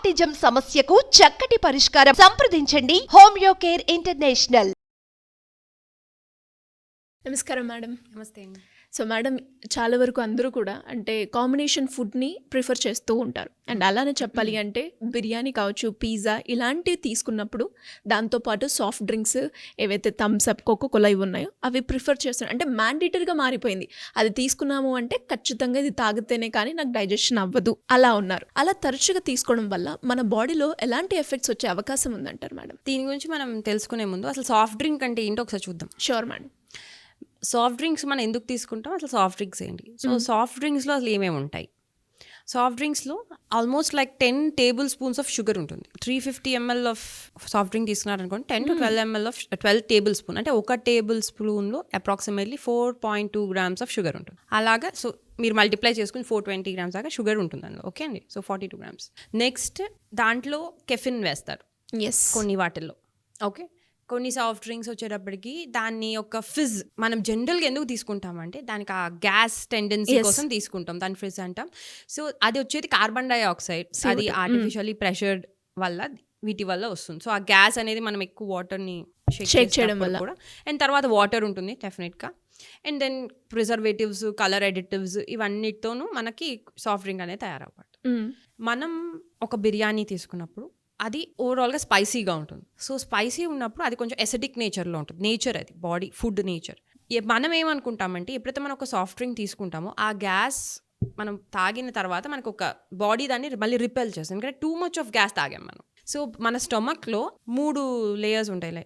రొమాటిజం సమస్యకు చక్కటి పరిష్కారం. సంప్రదించండి హోమియో కేర్ ఇంటర్నేషనల్. నమస్కారం మేడం. నమస్తే అండి. సో మేడం, చాలా వరకు అందరూ కూడా అంటే కాంబినేషన్ ఫుడ్ని ప్రిఫర్ చేస్తూ ఉంటారు. అండ్ అలానే చెప్పాలి అంటే బిర్యానీ కావచ్చు, పిజ్జా ఇలాంటివి తీసుకున్నప్పుడు దాంతోపాటు సాఫ్ట్ డ్రింక్స్ ఏవైతే థమ్స్ అప్, కోకోకోలా ఇవి ఉన్నాయో అవి ప్రిఫర్ చేస్తారు. అంటే మ్యాండేటరీగా మారిపోయింది. అది తీసుకున్నాము అంటే ఖచ్చితంగా ఇది తాగితేనే కానీ నాకు డైజెషన్ అవ్వదు అలా ఉన్నారు. అలా తరచుగా తీసుకోవడం వల్ల మన బాడీలో ఎలాంటి ఎఫెక్ట్స్ వచ్చే అవకాశం ఉందంటారు మేడం? దీని గురించి మనం తెలుసుకునే ముందు అసలు సాఫ్ట్ డ్రింక్ అంటే ఏంటో ఒకసారి చూద్దాం. Sure madam. సాఫ్ట్ డ్రింక్స్ మనం ఎందుకు తీసుకుంటాం, అసలు సాఫ్ట్ డ్రింక్స్ ఏంటి? సో సాఫ్ట్ డ్రింక్స్లో అసలు ఏమేమి ఉంటాయి? సాఫ్ట్ డ్రింక్స్లో almost like 10 tablespoons of sugar ఉంటుంది. 350 ml ఆఫ్ సాఫ్ట్ డ్రింక్ తీసుకున్నారనుకోండి, 10 to 12 ml of 12 tablespoon అంటే ఒక టేబుల్ స్పూన్లో అప్రాక్సిమేట్లీ 4.2 grams ఆఫ్ షుగర్ ఉంటుంది. అలాగా సో మీరు మల్టిప్లై చేసుకుని 420 grams దాకా షుగర్ ఉంటుంది అందులో. ఓకే అండి. So 42 grams. నెక్స్ట్ దాంట్లో కెఫిన్ వేస్తారు ఎస్. కొన్ని వాటిల్లో. ఓకే, కొన్ని సాఫ్ట్ డ్రింక్స్ వచ్చేటప్పటికి దాన్ని ఒక ఫిజ్ మనం జనరల్గా ఎందుకు తీసుకుంటామంటే దానికి ఆ గ్యాస్ టెండెన్సీ కోసం తీసుకుంటాం, దాని ఫిజ్ అంటాం. సో అది వచ్చేది కార్బన్ డైఆక్సైడ్, అది ఆర్టిఫిషియల్లీ ప్రెషర్డ్ వల్ల వీటి వల్ల వస్తుంది. సో ఆ గ్యాస్ అనేది మనం ఎక్కువ వాటర్ని షేక్ చేయడం వల్ల కూడా. అండ్ తర్వాత వాటర్ ఉంటుంది డెఫినెట్గా. And then preservatives, colour additives ఇవన్నిటితోనూ మనకి సాఫ్ట్ డ్రింక్ అనేది తయారవ్వబడుతుంది. మనం ఒక బిర్యానీ తీసుకున్నప్పుడు అది ఓవరాల్గా స్పైసీగా ఉంటుంది. సో స్పైసీ ఉన్నప్పుడు అది కొంచెం ఎసిడిక్ నేచర్లో ఉంటుంది. నేచర్ అది, బాడీ ఫుడ్ నేచర్. మనం ఏమనుకుంటామంటే ఎప్పుడైతే మనం ఒక సాఫ్ట్ డ్రింక్ తీసుకుంటామో ఆ గ్యాస్ మనం తాగిన తర్వాత మనకు ఒక బాడీ దాన్ని మళ్ళీ రిపెల్ చేస్తుంది, ఎందుకంటే టూ మచ్ ఆఫ్ గ్యాస్ తాగాం మనం. సో మన స్టొమక్లో 3 లేయర్స్ ఉంటాయి.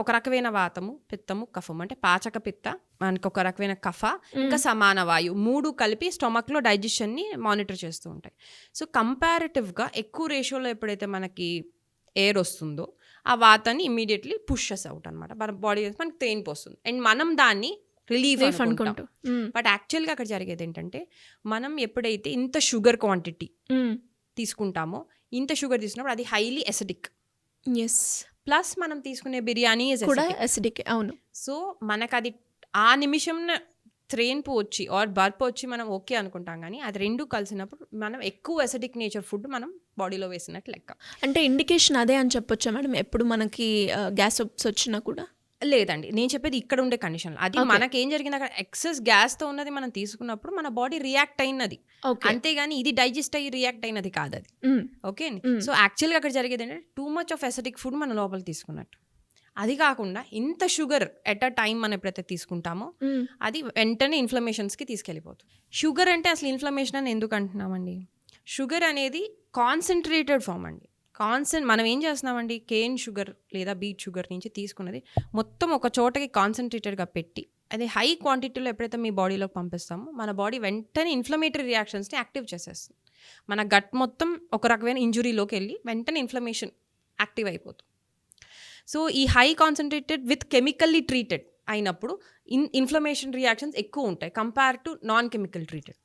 ఒక రకమైన వాతము, పిత్తము, కఫము. అంటే పాచక పిత్త, మనకు ఒక రకమైన కఫ, ఇంకా సమాన వాయు, 3 కలిపి స్టొమక్లో డైజెషన్ని మానిటర్ చేస్తూ ఉంటాయి. సో కంపారిటివ్గా ఎక్కువ రేషియోలో ఎప్పుడైతే మనకి ఎయిర్ వస్తుందో ఆ వాతాన్ని ఇమీడియట్లీ పుషెస్ అవుట్ అనమాట. మన బాడీ మనకి తేనిపోస్తుంది అండ్ మనం దాన్ని రిలీఫ్ అనుకుంటాం. బట్ యాక్చువల్గా అక్కడ జరిగేది ఏంటంటే మనం ఎప్పుడైతే ఇంత షుగర్ క్వాంటిటీ తీసుకుంటామో, ఇంత షుగర్ తీసుకున్నప్పుడు అది హైలీ ఎసిడిక్. ఎస్. ప్లస్ మనం తీసుకునే బిర్యానీ కూడా ఎసిడిక్. అవును. సో మనకు అది ఆ నిమిషం త్రేన్పు వచ్చి ఆర్ బర్ప్ వచ్చి మనం ఓకే అనుకుంటాం, కానీ అది రెండు కలిసినప్పుడు మనం ఎక్కువ ఎసిడిక్ నేచర్ ఫుడ్ మనం బాడీలో వేసినట్టు లెక్క. అంటే ఇండికేషన్ అదే అని చెప్పొచ్చా మేడం? ఎప్పుడు మనకి గ్యాస్ వచ్చినా కూడా? లేదండి, నేను చెప్పేది ఇక్కడ ఉండే కండిషన్లో. అది మనకేం జరిగింది, అక్కడ ఎక్సెస్ గ్యాస్తో ఉన్నది మనం తీసుకున్నప్పుడు మన బాడీ రియాక్ట్ అయినది, అంతేగాని ఇది డైజెస్ట్ అయ్యి రియాక్ట్ అయినది కాదు అది. ఓకే అండి. సో యాక్చువల్గా అక్కడ జరిగేది ఏంటంటే too much of acidic food మన లోపల తీసుకున్నట్టు. అది కాకుండా ఇంత షుగర్ ఎట్ అ టైం మనం ఎప్పుడైతే తీసుకుంటామో అది వెంటనే ఇన్ఫ్లమేషన్స్కి తీసుకెళ్ళిపోతుంది. షుగర్ అంటే అసలు ఇన్ఫ్లమేషన్ అని ఎందుకు అంటున్నామండి? షుగర్ అనేది కాన్సన్ట్రేటెడ్ ఫామ్ అండి. మనం ఏం చేస్తున్నామండి, కేన్ షుగర్ లేదా బీట్ షుగర్ నుంచి తీసుకున్నది మొత్తం ఒక చోటకి కాన్సన్ట్రేటెడ్గా పెట్టి అది హై క్వాంటిటీలో ఎప్పుడైతే మీ బాడీలోకి పంపిస్తామో మన బాడీ వెంటనే ఇన్ఫ్లమేటరీ రియాక్షన్స్ని యాక్టివ్ చేసేస్తుంది. మన గట్ మొత్తం ఒక రకమైన ఇంజురీలోకి వెళ్ళి వెంటనే ఇన్ఫ్లమేషన్ యాక్టివ్ అయిపోతుంది. సో ఈ high concentrated with chemically treated అయినప్పుడు ఇన్ఫ్లమేషన్ రియాక్షన్స్ ఎక్కువ ఉంటాయి compare to non chemical treated.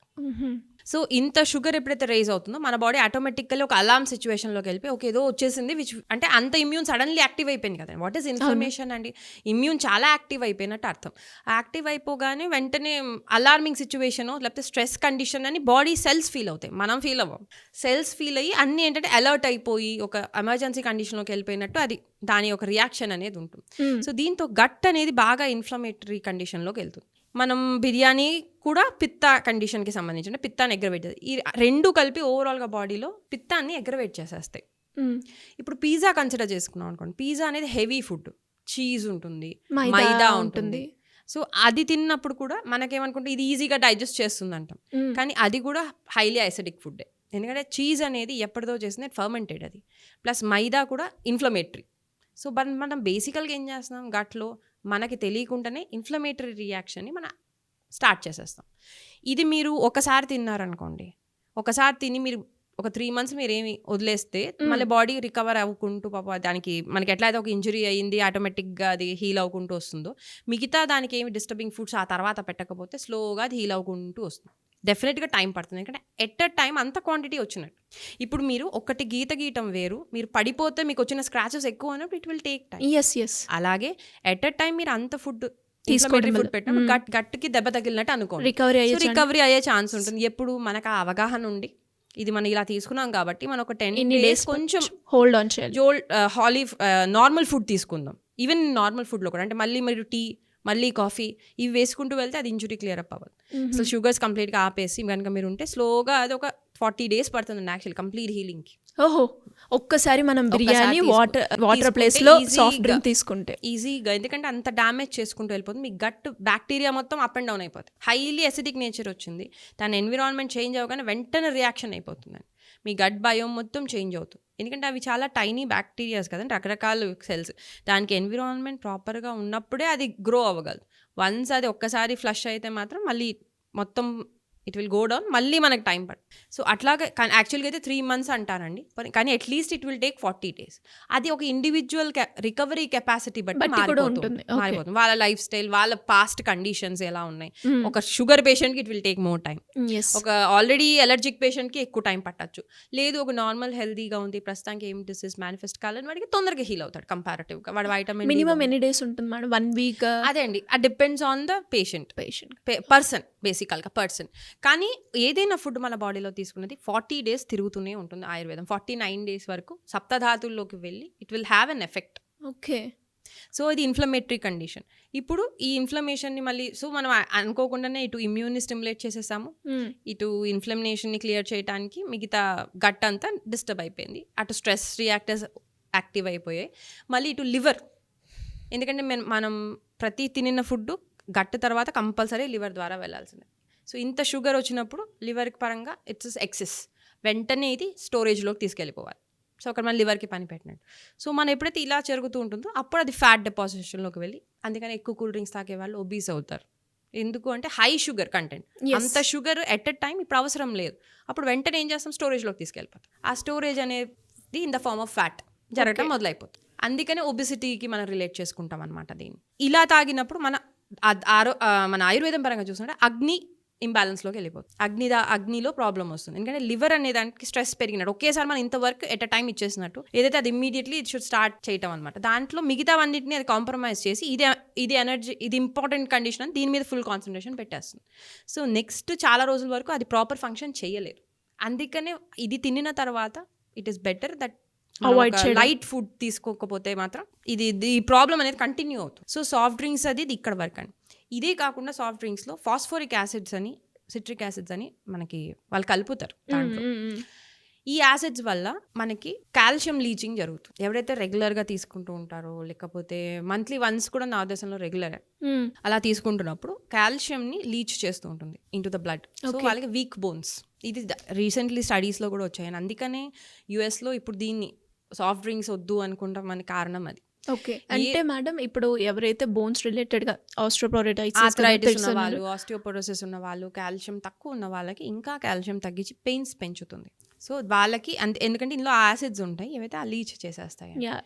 So ఇంత షుగర్ ఎప్పుడైతే రైజ్ అవుతుందో మన బాడీ ఆటోమేటికల్లీ ఒక అలార్మ్ సిచ్యువేషన్లోకి వెళ్ళిపోయి ఓకే ఏదో వచ్చేసింది, అంటే అంత ఇమ్యూన్ సడన్లీ యాక్టివ్ అయిపోయింది కదా. వాట్ ఈస్ ఇన్ఫ్లమేషన్ అండి? ఇమ్యూన్ చాలా యాక్టివ్ అయిపోయినట్టు అర్థం. యాక్టివ్ అయిపోగానే వెంటనే అలార్మింగ్ సిచ్యువేషన్ లేకపోతే స్ట్రెస్ కండిషన్ అని బాడీ సెల్స్ ఫీల్ అవుతాయి, మనం ఫీల్ అవ్వం. సెల్స్ ఫీల్ అయ్యి అన్నీ ఏంటంటే అలర్ట్ అయిపోయి ఒక ఎమర్జెన్సీ కండిషన్లోకి వెళ్ళిపోయినట్టు అది దాని ఒక రియాక్షన్ అనేది ఉంటుంది. సో దీంతో గట్ అనేది బాగా ఇన్ఫ్లమేటరీ కండిషన్లోకి వెళ్తుంది. మనం బిర్యానీ కూడా పిత్త కండిషన్కి సంబంధించిన పిత్తాన్ని ఎగ్రవేట్ చేస్తాయి. ఈ రెండు కలిపి ఓవరాల్గా బాడీలో పిత్తాన్ని ఎగ్రవేట్ చేసేస్తాయి. ఇప్పుడు పిజ్జా కన్సిడర్ చేసుకున్నాం అనుకోండి, పిజ్జా అనేది హెవీ ఫుడ్, చీజ్ ఉంటుంది, మైదా ఉంటుంది. సో అది తిన్నప్పుడు కూడా మనకేమనుకుంటే ఇది ఈజీగా డైజెస్ట్ చేస్తుంది అంటాం, కానీ అది కూడా హైలీ అసిడిక్ ఫుడ్డే. ఎందుకంటే చీజ్ అనేది ఎప్పటిదో చేసింది, ఫర్మెంటెడ్ అది, ప్లస్ మైదా కూడా ఇన్ఫ్లమేటరీ. సో మనం బేసికల్గా ఏం చేస్తున్నాం, గట్లో మనకి తెలియకుండానే ఇన్ఫ్లమేటరీ రియాక్షన్ని మనం స్టార్ట్ చేసేస్తాం. ఇది మీరు ఒకసారి తిన్నారనుకోండి, ఒకసారి తిని మీరు ఒక 3 months మీరు ఏమి వదిలేస్తే మళ్ళీ బాడీ రికవర్ అవ్వకుంటూ పాప దానికి మనకి ఎట్లా అయితే ఒక ఇంజురీ అయ్యింది ఆటోమేటిక్గా అది హీల్ అవ్వకుంటూ వస్తుందో, మిగతా దానికి ఏమి డిస్టర్బింగ్ ఫుడ్స్ ఆ తర్వాత పెట్టకపోతే స్లోగా అది హీల్ అవ్వకుంటూ వస్తుంది. డెఫినెట్గా టైం పడుతుంది, ఎందుకంటే ఎట్ అ టైం అంత క్వాంటిటీ వచ్చినట్టు. ఇప్పుడు మీరు ఒకటి గీయటం వేరు, మీరు పడిపోతే మీకు వచ్చిన స్క్రాచెస్ ఎక్కువ అన్నప్పుడు ఇట్ విల్ టేక్ టైం. అలాగే ఎట్ అ టైం మీరు అంత ఫుడ్ ఫుడ్ పెట్టినప్పుడు గట్కి దెబ్బ తగిలినట్టు అనుకోండి, రికవరీ అయ్యే ఛాన్స్ ఉంటుంది. ఎప్పుడు మనకు ఆ అవగాహన ఉండి ఇది మనం ఇలా తీసుకున్నాం కాబట్టి మనం ఒక 10 ఇన్ని days డేస్ కొంచెం హోల్డ్ ఆన్ చేయాలి. నార్మల్ ఫుడ్ తీసుకుందాం. ఈవెన్ నార్మల్ ఫుడ్లో కూడా అంటే మళ్ళీ మీరు టీ మళ్ళీ కాఫీ ఇవి వేసుకుంటూ వెళ్తే అది ఇంజురీ క్లియర్ అప్ అవ్వదు. అసలు షుగర్స్ కంప్లీట్గా ఆపేసి కనుక మీరు ఉంటే స్లోగా అది ఒక 40 days పడుతుంది యాక్చువల్లీ కంప్లీట్ హీలింగ్కి. ఓహో, ఒక్కసారి మనం బిర్యానీ వాటర్ తీసుకుంటే ప్లేస్ లో easy సాఫ్ట్ గా. డ్రింక్ తీసుకుంటే ఈజీగా, ఎందుకంటే అంత డ్యామేజ్ చేసుకుంటూ వెళ్ళిపోతుంది. మీ గట్ బ్యాక్టీరియా మొత్తం అప్ అండ్ డౌన్ అయిపోతుంది. హైలీ అసిడిక్ నేచర్ వచ్చింది, దాని ఎన్విరాన్మెంట్ చేంజ్ అవ్వగానే వెంటనే రియాక్షన్ అయిపోతుందండి. మీ గట్ బయోమ్ మొత్తం చేంజ్ అవుతుంది. ఎందుకంటే అవి చాలా టైనీ బ్యాక్టీరియాస్ కదండి, రకరకాల సెల్స్. దానికి ఎన్విరాన్మెంట్ ప్రాపర్గా ఉన్నప్పుడే అది గ్రో అవ్వగలదు. వన్స్ అది ఒక్కసారి ఫ్లష్ అయితే మాత్రం మళ్ళీ మొత్తం ఇట్ విల్ గో డౌన్, మళ్ళీ మనకు టైం పడుతుంది. సో అట్లాగా యాక్చువల్గా అయితే 3 months అంటారండి, కానీ at least it will take 40 days. అది ఒక ఇండివిజువల్ రికవరీ కెపాసిటీ బట్టి కూడా ఉంటుంది. మారిపోతుంది. వాళ్ళ లైఫ్ స్టైల్, వాళ్ళ పాస్ట్ కండిషన్స్ ఎలా ఉన్నాయి. ఒక షుగర్ పేషెంట్కి it will take more time, ఒక ఆల్రెడీ ఎలర్జిక్ పేషెంట్కి ఎక్కువ టైం పట్టచ్చు. లేదు ఒక నార్మల్ హెల్దీగా ఉంది, ప్రస్తుతానికి ఏం డిసీజ్ మేనిఫెస్ట్ కాలని వాడికి తొందరగా హీల్ అవుతాడు కంపారిటివ్గా. వాడు వైటమిన్ మినిమం ఎన్ని డేస్ ఉంటుంది మేడం? 1 week? అదే అండి, అది depends on the patient person, బేసికల్గా పర్సన్. కానీ ఏదైనా ఫుడ్ మన బాడీలో తీసుకున్నది 40 days తిరుగుతూనే ఉంటుంది. ఆయుర్వేదం 49 days వరకు సప్తధాతుల్లోకి వెళ్ళి it will have an effect. Okay. So ఇది ఇన్ఫ్లమేటరీ కండిషన్. ఇప్పుడు ఈ ఇన్ఫ్లమేషన్ని మళ్ళీ మనం అనుకోకుండానే ఇటు ఇమ్యూన్ని స్టిమ్యులేట్ చేసేసాము, ఇటు ఇన్ఫ్లమేషన్ని క్లియర్ చేయడానికి మిగతా గట్ అంతా డిస్టర్బ్ అయిపోయింది, అటు స్ట్రెస్ రియాక్టర్స్ యాక్టివ్ అయిపోయాయి, మళ్ళీ ఇటు లివర్. ఎందుకంటే మనం ప్రతి తినిన ఫుడ్ గట్ తర్వాత కంపల్సరీ లివర్ ద్వారా వెళ్ళాల్సిందే. సో ఇంత షుగర్ వచ్చినప్పుడు లివర్ పరంగా ఇట్స్ ఎక్సెస్, వెంటనే ఇది స్టోరేజ్లోకి తీసుకెళ్ళిపోవాలి. సో అక్కడ మన లివర్కి పని పెట్టినట్టు. సో మనం ఎప్పుడైతే ఇలా జరుగుతూ ఉంటుందో అప్పుడు అది ఫ్యాట్ డిపాజిషన్లోకి వెళ్ళి, అందుకని ఎక్కువ కూల్ డ్రింక్స్ తాగే వాళ్ళు ఒబీస్ అవుతారు. ఎందుకు అంటే హై షుగర్ కంటెంట్, అంత షుగర్ ఎట్ ఎ టైం ఇప్పుడు అవసరం లేదు. అప్పుడు వెంటనే ఏం చేస్తాం, స్టోరేజ్లోకి తీసుకెళ్ళిపోతాం. ఆ స్టోరేజ్ అనేది in the form of fat జరగటం మొదలైపోతుంది. అందుకనే ఒబిసిటీకి మనం రిలేట్ చేసుకుంటాం అనమాట దీన్ని. ఇలా తాగినప్పుడు మన ఆయుర్వేదం పరంగా చూస్తుంటే అగ్ని ఇంబ్యాలెన్స్లోకి వెళ్ళిపోతుంది. అగ్నిలో ప్రాబ్లం వస్తుంది. ఎందుకంటే లివర్ అనే దానికి స్ట్రెస్ పెరిగినట్టు, ఒకేసారి మనం ఇంత వర్క్ ఎట్ అ టైం ఇచ్చేసినట్టు ఏదైతే అది ఇమ్మీడియట్లీ ఇట్ షుడ్ స్టార్ట్ చేయటం అనమాట. దాంట్లో మిగతావన్నింటినీ అది కాంప్రమైజ్ చేసి ఇది ఎనర్జీ, ఇది ఇంపార్టెంట్ కండిషన్ అని దీని మీద ఫుల్ కాన్సన్ట్రేషన్ పెట్టేస్తుంది. సో నెక్స్ట్ చాలా రోజుల వరకు అది ప్రాపర్ ఫంక్షన్ చేయలేదు. అందుకనే ఇది తినిన తర్వాత it is better that light food తీసుకోకపోతే మాత్రం ఈ ప్రాబ్లం అనేది కంటిన్యూ అవుతుంది. సో సాఫ్ట్ డ్రింక్స్ అది ఇక్కడ వరకు అండి. ఇదే కాకుండా సాఫ్ట్ డ్రింక్స్లో ఫాస్ఫోరిక్ యాసిడ్స్ అని, సిట్రిక్ యాసిడ్స్ అని మనకి వాళ్ళు కలుపుతారు దాంట్లో. ఈ యాసిడ్స్ వల్ల మనకి కాల్షియం లీచింగ్ జరుగుతుంది. ఎవరైతే రెగ్యులర్గా తీసుకుంటూ ఉంటారో, లేకపోతే మంత్లీ వన్స్ కూడా నా ఉద్దేశంలో రెగ్యులర్ అలా తీసుకుంటున్నప్పుడు కాల్షియంని లీచ్ చేస్తూ ఉంటుంది ఇంటూ ద బ్లడ్. సో వాళ్ళకి వీక్ బోన్స్, ఇది రీసెంట్లీ స్టడీస్లో కూడా వచ్చాయి. అందుకనే యుఎస్లో ఇప్పుడు దీన్ని సాఫ్ట్ డ్రింక్స్ వద్దు అనుకుంటాం, మన కారణం అది. ఓకే. అంటే మేడం ఇప్పుడు ఎవరైతే బోన్స్ రిలేటెడ్గా ఆర్థరైటిస్ ఉన్న వాళ్ళు, ఆస్టియోపోరోసిస్ ఉన్న వాళ్ళు, కాల్షియం తక్కువ ఉన్న వాళ్ళకి ఇంకా కాల్షియం తగ్గించి పెయిన్స్ పెంచుతుంది. సో వాళ్ళకి ఎందుకంటే ఇందులో యాసిడ్స్ ఉంటాయి, ఏవైతే ఆ లీచ్ చేసేస్తాయి.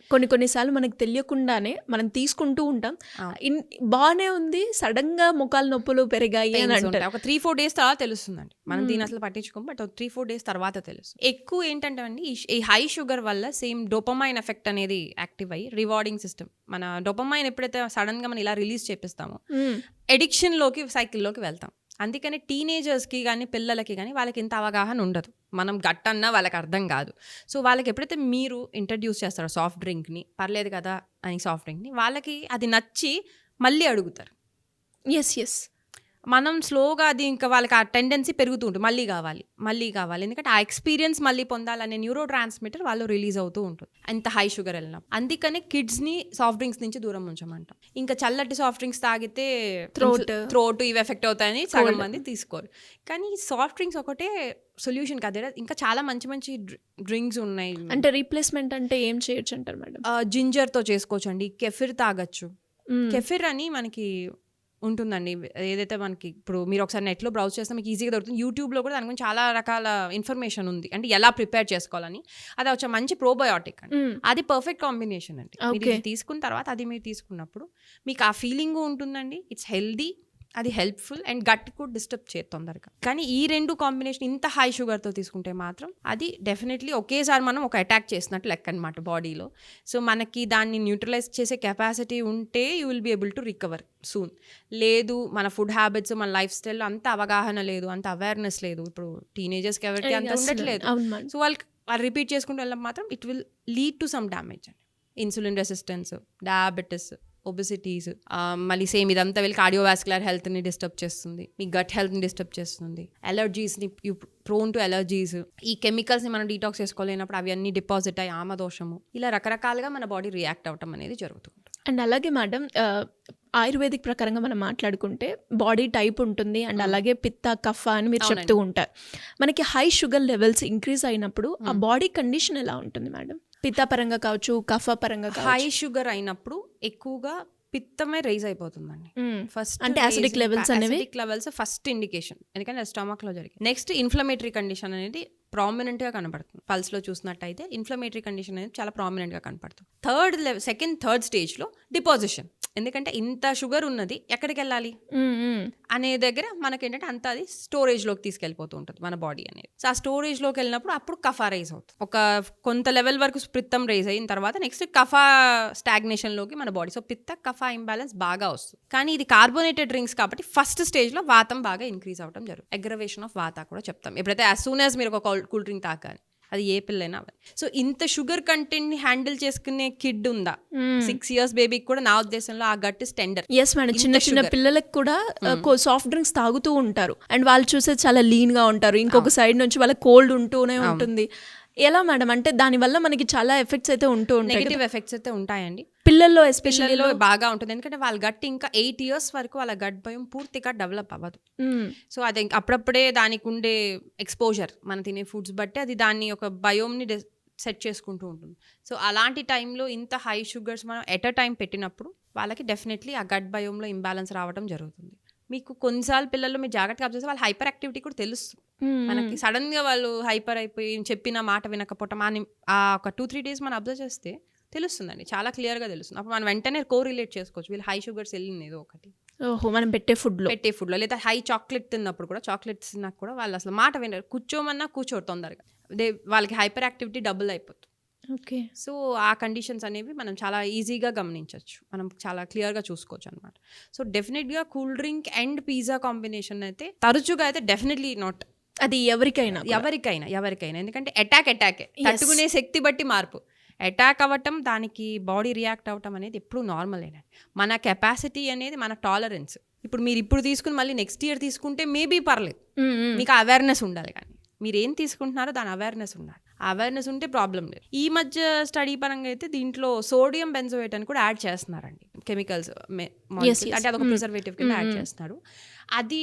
కొన్నిసార్లు మనకు తెలియకుండానే మనం తీసుకుంటూ ఉంటాం, బాగానే ఉంది, సడన్ గా మొకాలు నొప్పులు పెరిగాయి అని అంటారు. ఒక 3-4 days తర్వాత తెలుస్తుందండి. మనం దీని అసలు పట్టించుకోం, బట్ 3-4 days తర్వాత తెలుస్తుంది. ఎక్కువ ఏంటంటే అండి ఈ హై షుగర్ వల్ల సేమ్ డోపమైన్ ఎఫెక్ట్ అనేది యాక్టివ్ అయ్యి రివార్డింగ్ సిస్టమ్, మన డోపమైన్ ఎప్పుడైతే సడన్ గా మనం ఇలా రిలీజ్ చేపిస్తామో ఎడిక్షన్ లోకి సైకిల్లోకి వెళ్తాం. అందుకని టీనేజర్స్కి కానీ పిల్లలకి కానీ వాళ్ళకి ఇంత అవగాహన ఉండదు. మనం గట్టన్నా వాళ్ళకి అర్థం కాదు. సో వాళ్ళకి ఎప్పుడైతే మీరు ఇంట్రడ్యూస్ చేస్తారో సాఫ్ట్ డ్రింక్ని, పర్లేదు కదా అని సాఫ్ట్ డ్రింక్ని, వాళ్ళకి అది నచ్చి మళ్ళీ అడుగుతారు. ఎస్ మనం స్లోగా అది ఇంకా వాళ్ళకి ఆ టెండెన్సీ పెరుగుతూ ఉంటుంది, మళ్ళీ కావాలి. ఎందుకంటే ఆ ఎక్స్పీరియన్స్ మళ్ళీ పొందాలనే న్యూరో ట్రాన్స్మిటర్ వాళ్ళు రిలీజ్ అవుతూ ఉంటుంది అంత హై షుగర్ వెళ్ళినప్పుడు. అందుకనే కిడ్స్ని సాఫ్ట్ డ్రింక్స్ నుంచి దూరం ఉంచమంటాం. ఇంకా చల్లటి సాఫ్ట్ డ్రింక్స్ తాగితే థ్రోట్ ఇవి ఎఫెక్ట్ అవుతాయని సగం మంది తీసుకోరు. కానీ సాఫ్ట్ డ్రింక్స్ ఒకటే సొల్యూషన్ కాదు, ఇంకా చాలా మంచి డ్రింక్స్ ఉన్నాయి. అంటే రీప్లేస్మెంట్ అంటే ఏం చేయొచ్చు అంటారు మేడం? జింజర్తో చేసుకోవచ్చు అండి, కెఫిర్ తాగొచ్చు. కెఫిర్ అని మనకి ఉంటుందండి, ఏదైతే మనకి ఇప్పుడు మీరు ఒకసారి నెట్లో బ్రౌజ్ చేస్తే మీకు ఈజీగా దొరుకుతుంది. యూట్యూబ్లో కూడా దాని గురించి చాలా రకాల ఇన్ఫర్మేషన్ ఉంది, అంటే ఎలా ప్రిపేర్ చేసుకోవాలని. అది వచ్చే మంచి ప్రోబయోటిక్ అండి, అది పర్ఫెక్ట్ కాంబినేషన్ అండి. మీరు తీసుకున్న తర్వాత అది మీరు తీసుకున్నప్పుడు మీకు ఆ ఫీలింగ్ ఉంటుందండి, ఇట్స్ హెల్దీ అది హెల్ప్ఫుల్ అండ్ గట్ కూడా డిస్టర్బ్ చేయదు తొందరగా. కానీ ఈ రెండు కాంబినేషన్ ఇంత హై షుగర్తో తీసుకుంటే మాత్రం అది డెఫినెట్లీ ఒకేసారి మనం ఒక అటాక్ చేసినట్టు లెక్క అనమాట బాడీలో. సో మనకి దాన్ని న్యూట్రలైజ్ చేసే కెపాసిటీ ఉంటే you will be able to recover soon. లేదు మన ఫుడ్ హ్యాబిట్స్, మన లైఫ్ స్టైల్లో అంత అవగాహన లేదు, అంత అవేర్నెస్ లేదు, ఇప్పుడు టీనేజర్స్కి ఎవరికి అంత ఉండట్లేదు. సో వాళ్ళు రిపీట్ చేసుకుంటూ వెళ్ళడం మాత్రం it will lead to some damage అండి. ఇన్సులిన్ రెసిస్టెన్స్, డయాబెటిస్, ఒబిసిటీస్, మళ్ళీ సేమ్ ఇదంతా వెళ్ళి కార్డియోవాస్కులర్ హెల్త్ని డిస్టర్బ్ చేస్తుంది, మీ గట్ హెల్త్ని డిస్టర్బ్ చేస్తుంది, అలర్జీస్ని యూ ప్రోన్ టు అలర్జీస్, ఈ కెమికల్స్ని మనం డీటాక్స్ చేసుకోలేనప్పుడు అవి అన్నీ డిపాజిట్ అయ్యి ఆమదోషము, ఇలా రకరకాలుగా మన బాడీ రియాక్ట్ అవ్వటం అనేది జరుగుతుంది. అండ్ అలాగే మేడం ఆయుర్వేదిక్ ప్రకారంగా మనం మాట్లాడుకుంటే బాడీ టైప్ ఉంటుంది అండ్ అలాగే పిత్త కఫ అని మీరు చెప్తూ ఉంటారు. మనకి హై షుగర్ లెవెల్స్ ఇంక్రీజ్ అయినప్పుడు ఆ బాడీ కండిషన్ ఎలా ఉంటుంది మేడం? పిత్త పరంగా కావచ్చు, కఫ పరంగా కావచ్చు. హై షుగర్ అయినప్పుడు ఎక్కువగా పిత్తమే రైజ్ అయిపోతుందండి. ఫస్ట్ అంటే యాసిడిక్ లెవెల్స్ ఫస్ట్ ఇండికేషన్, ఎందుకంటే స్టమక్ లో జరిగింది. నెక్స్ట్ ఇన్ఫ్లమేటరీ కండిషన్ అనేది ప్రామినెంట్ గా కనపడుతుంది. పల్స్ లో చూసినట్టయితే ఇన్ఫ్లమేటరీ కండిషన్ అనేది చాలా ప్రామినెంట్ గా కనపడుతుంది. థర్డ్ స్టేజ్ లో డిపాజిషన్, ఎందుకంటే ఇంత షుగర్ ఉన్నది ఎక్కడికి వెళ్ళాలి అనే దగ్గర మనకేంటంటే అంత అది స్టోరేజ్ లోకి తీసుకెళ్ళిపోతూ ఉంటుంది మన బాడీ అనేది. సో ఆ స్టోరేజ్ లోకి వెళ్ళినప్పుడు అప్పుడు కఫా రైజ్ అవుతుంది. ఒక కొంత లెవెల్ వరకు పిత్తం రైజ్ అయిన తర్వాత నెక్స్ట్ కఫా స్టాగ్నేషన్ లోకి మన బాడీ. సో పిత్త కఫా ఇంబ్యాలెన్స్ బాగా వస్తుంది. కానీ ఇది కార్బోనేటెడ్ డ్రింక్స్ కాబట్టి ఫస్ట్ స్టేజ్ లో వాతం బాగా ఇంక్రీజ్ అవడం జరుగుతుంది. అగ్రవేషన్ ఆఫ్ వాత కూడా చెప్తాం. ఎప్పుడైతే యాజ్ సూన్ యాజ్ మీరు ఒక కూల్ డ్రింక్ తాకాలి, అది ఏ పిల్లైనా అవ్వాలి. సో ఇంత షుగర్ కంటెంట్ ని హ్యాండిల్ చేసుకునే కిడ్ ఉందా, 6 years బేబీకి కూడా నా ఉద్దేశంలో ఆ gut is tender. Yes madam, చిన్న పిల్లలకు కూడా సాఫ్ట్ డ్రింక్స్ తాగుతూ ఉంటారు అండ్ వాళ్ళు చూసే చాలా లీన్ గా ఉంటారు. ఇంకొక సైడ్ నుంచి వాళ్ళ కోల్డ్ ఉంటూనే ఉంటుంది. ఎలా మేడం, అంటే దానివల్ల మనకి చాలా ఎఫెక్ట్స్ అయితే ఉంటూ ఉంటాయి, నెగటివ్ ఎఫెక్ట్స్ అయితే ఉంటాయండి పిల్లల్లో ఎస్పెషల్లీ బాగా ఉంటుంది. ఎందుకంటే వాళ్ళ గట్ ఇంకా 8 years వరకు వాళ్ళ గట్ భయం పూర్తిగా డెవలప్ అవ్వదు. సో అది అప్పుడప్పుడే దానికి ఉండే ఎక్స్పోజర్ మన తినే ఫుడ్స్ బట్టి అది దాన్ని ఒక భయంని సెట్ చేసుకుంటూ ఉంటుంది. సో అలాంటి టైంలో ఇంత హై షుగర్స్ మనం ఎట్ అ టైం పెట్టినప్పుడు వాళ్ళకి డెఫినెట్లీ ఆ గట్ భయంలో ఇంబ్యాలెన్స్ రావడం జరుగుతుంది. మీకు కొన్నిసార్లు పిల్లల్లో మీరు జాగ్రత్తగా అబ్జర్వ్ చేస్తే వాళ్ళ హైపర్ యాక్టివిటీ కూడా తెలుస్తుంది మనకి. సడన్ గా వాళ్ళు హైపర్ అయిపోయి చెప్పిన మాట వినకపోవటం ఆ ఒక 2-3 days మనం అబ్జర్వ్ చేస్తే తెలుస్తుందండి, చాలా క్లియర్గా తెలుస్తుంది. అప్పుడు మనం వెంటనే కోరిలేట్ చేసుకోవచ్చు వీళ్ళు హై షుగర్స్ వెళ్ళింది ఏదో ఒకటి మనం పెట్టే ఫుడ్లో. లేదా హై చాక్లెట్ తిన్నప్పుడు కూడా, చాక్లెట్స్ తిన్నాక కూడా వాళ్ళు అసలు మాట వినరు, కూర్చోమన్నా కూర్చోరు తొందరగా, వాళ్ళకి హైపర్ యాక్టివిటీ డబుల్ అయిపోతుంది. ఓకే. సో ఆ కండిషన్స్ అనేవి మనం చాలా ఈజీగా గమనించవచ్చు, మనం చాలా క్లియర్గా చూసుకోవచ్చు అనమాట. సో డెఫినెట్గా cool drink and pizza combination అయితే తరచుగా అయితే డెఫినెట్లీ నాట్. అది ఎవరికైనా ఎందుకంటే అటాకే తట్టుకునే శక్తి బట్టి మార్పు. అటాక్ అవ్వటం, దానికి బాడీ రియాక్ట్ అవ్వటం అనేది ఎప్పుడు నార్మలేనండి. మన కెపాసిటీ అనేది మన టాలరెన్స్. ఇప్పుడు మీరు ఇప్పుడు తీసుకుని మళ్ళీ నెక్స్ట్ ఇయర్ తీసుకుంటే మేబీ పర్లేదు, మీకు అవేర్నెస్ ఉండాలి. కానీ మీరు ఏం తీసుకుంటున్నారో దాని అవేర్నెస్ ఉండాలి. అవేర్నెస్ ఉంటే ప్రాబ్లం లేదు. ఈ మధ్య స్టడీ పరంగా అయితే దీంట్లో సోడియం బెంజోయేట్ అని కూడా యాడ్ చేస్తున్నారండి, కెమికల్స్ అంటే అదొక ప్రిజర్వేటివ్ కింద యాడ్ చేస్తున్నారు. అది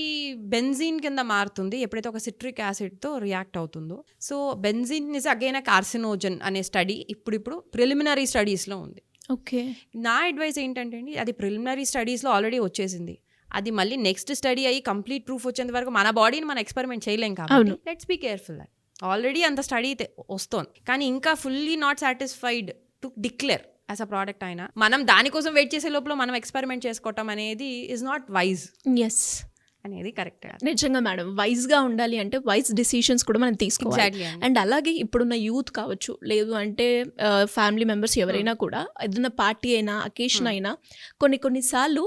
బెంజీన్ కింద మారుతుంది ఎప్పుడైతే ఒక సిట్రిక్ యాసిడ్తో రియాక్ట్ అవుతుందో. So benzene is again carcinogen అనే స్టడీ ఇప్పుడు ప్రిలిమినరీ స్టడీస్లో ఉంది. ఓకే. నా అడ్వైస్ ఏంటంటే అండి, అది ప్రిలిమినరీ స్టడీస్లో ఆల్రెడీ వచ్చేసింది, అది మళ్ళీ నెక్స్ట్ స్టడీ అయ్యి కంప్లీట్ ప్రూఫ్ వచ్చేంత వరకు మన బాడీని మనం ఎక్స్పెరిమెంట్ చేయలేం కాబట్టి లెట్స్ బీ కేర్ఫుల్. ఆల్రెడీ అంత స్టడీ వస్తుంది కానీ ఇంకా fully not satisfied to declare as a product అయినా మనం దానికోసం వెయిట్ చేసే లోపల మనం ఎక్స్పెరిమెంట్ చేసుకోవటం అనేది ఈజ్ నాట్ వైజ్. ఎస్ అనేది కరెక్ట్. నిజంగా మేడం, వైజ్గా ఉండాలి అంటే వైజ్ డిసిషన్స్ కూడా మనం తీసుకోవాలి. అండ్ అలాగే ఇప్పుడున్న యూత్ కావచ్చు, లేదు అంటే ఫ్యామిలీ మెంబర్స్ ఎవరైనా కూడా ఏదైనా పార్టీ అయినా అకేషన్ అయినా కొన్నిసార్లు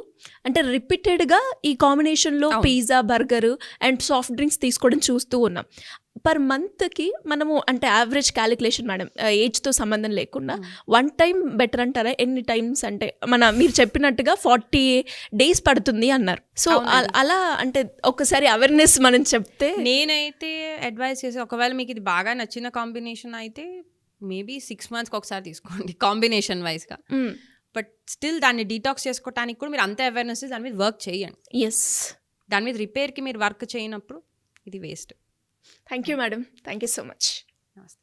అంటే రిపీటెడ్గా ఈ కాంబినేషన్లో pizza, burger and soft drinks తీసుకోవడం చూస్తూ ఉన్నాం. పర్ మంత్కి మనము అంటే యావరేజ్ క్యాలిక్యులేషన్ మేడం, ఏజ్తో సంబంధం లేకుండా 1 time బెటర్ అంటారా? ఎన్ని టైమ్స్ అంటే మీరు చెప్పినట్టుగా 40 days పడుతుంది అన్నారు. సో అలా అంటే ఒకసారి అవేర్నెస్ మనం చెప్తే. నేనైతే అడ్వైస్ చేసి, ఒకవేళ మీకు ఇది బాగా నచ్చిన కాంబినేషన్ అయితే మేబీ 6 months ఒకసారి తీసుకోండి కాంబినేషన్ వైజ్గా. బట్ స్టిల్ దాన్ని డీటాక్స్ చేసుకోవడానికి కూడా మీరు అంతే అవేర్నెస్ దాని మీద వర్క్ చేయండి. ఎస్, దాని మీద రిపేర్కి మీరు వర్క్ చేయనప్పుడు ఇది waste. Thank you madam, thank you so much. నమస్తే.